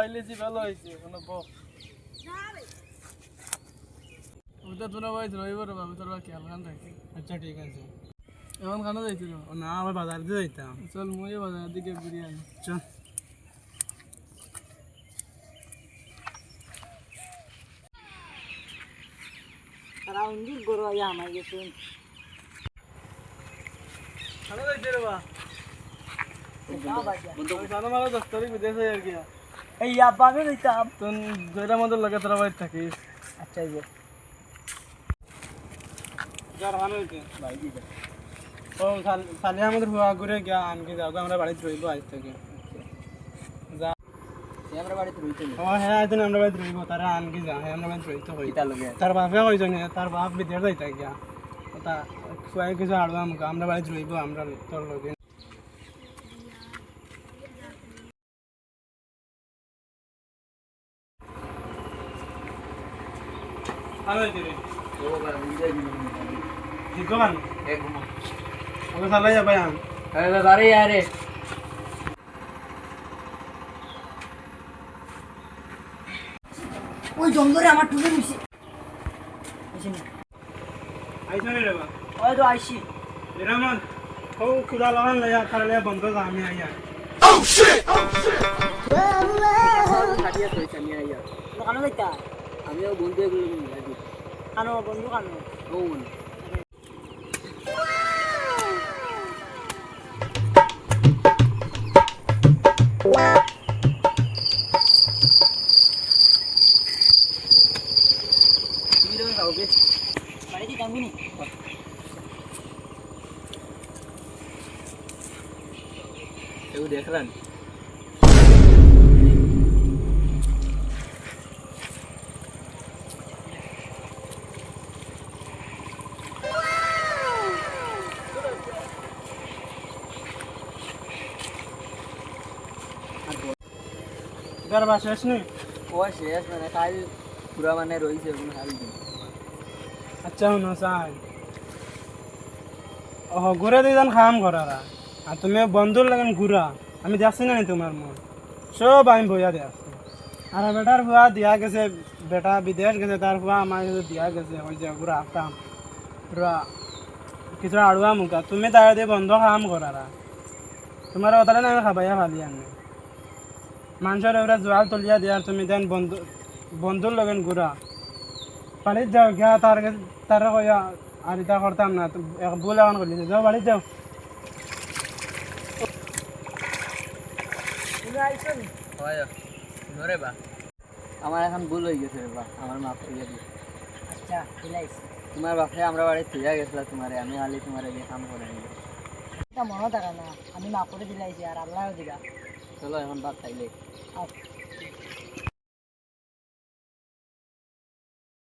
পাইলেছি ভালো হয়েছে কোনো ওটা তোরা ভাই রইব রে বাবু তোরা খেয়াল খান রাখি। আচ্ছা ঠিক আছে। এখন খানা যাইছিল না আমি বাজার দিয়ে যাইতাম। চল মই বাজারের দিকে বিরিয়ানি চল। রাউন্ডি গরু আয়া আমার গেছে খানা যাইছে রে বা না বাজা আমি খানা মারা 10 তারিখ বিদেশ হয়ে আর কি এই আব্বা আমি দিতাম তুই জয়রা মধ্যে লাগে তোরা বাড়ি থাকিস। আচ্ছা এই যে যার ভালো হইছে ভাই দিদা ও সালে আমাদের হুয়া ঘুরে গিয়া আনকে যাও আমরা বাড়িতে রইব আজ থেকে। যা আমরা বাড়িতে রইতে ও হ্যাঁ আজ আমরা বাড়িতে রইব তারা আনকে যা হ্যাঁ আমরা বাড়িতে রইতে হই এটা লগে তার বাপে কইজন তার বাপ বিদেশ যাইতা গিয়া তা কয় কিছু আড়বা মুখ আমরা বাড়িতে রইব আমরা তোর লগে ভালো হইছে রে ও বাবা বিদায় দিন ঠিক গান এক ঘুমা ওকে সালাই যাবে আন আরে বাবা রে আরে ওই জঙ্গলে আমার টুকে নিছে এসে আইছ রে বাবা ওই তো আইছি এরামান ও খুদা লাগান লয়া তারলে বন্ধ যা আমি আইয়া কাটিয়া কই আমি আইয়া কানো যাইতা আমিও বন্ধু এগুলো নিয়ে যাই কানো বন্ধু কানো ও তুমি তো খাওগে বাড়িতে যাবো নি কেউ দেখলেন দরবার শেষ নি ও শেষ মানে কাল পুরা মানে রইছে ওগুলো হাল দিন আচ্ছা শুনো চাই ও ঘুরে দিদান খাম করারা আর তুমি বন্ধুর লাগেন ঘুরা আমি যাচ্ছি না তোমার মন সব আমি বইয়া দিয়ে আসছি আর বেটার হুয়া দিয়া গেছে বেটা বিদেশ গেছে তার হুয়া আমার কাছে দিয়া গেছে ওই যে ঘুরা আসতাম পুরা কিছু আড়ুয়া মুখা তুমি তার দিয়ে বন্ধ খাম করারা তোমার ওটারে না আমি খাবাইয়া ভালি আনি মানুষের ওরা জোয়াল তলিয়া দিয়া তুমি দেন বন্ধুর লগেন ঘুরা বাড়িতে যাও গিয়া তারা কইয়া আর এটা করতাম না ভুল এখন করলি যাও বাড়িতে যাও তুমি আইছো নি হয় নরে বা আমার এখন ভুল হয়ে গেছে রে বা আমার মাফ করে দিও আচ্ছা দিলাইছি তোমার বাপে আমরা বাড়ি থইয়া গেছলা তোমারে আমি খালি তোমারে দিয়ে কাম করে নিব এটা মনে থাকা না আমি মাফ করে দিলাইছি আর আল্লাহও দিবা চলো এখন ভাত খাইলে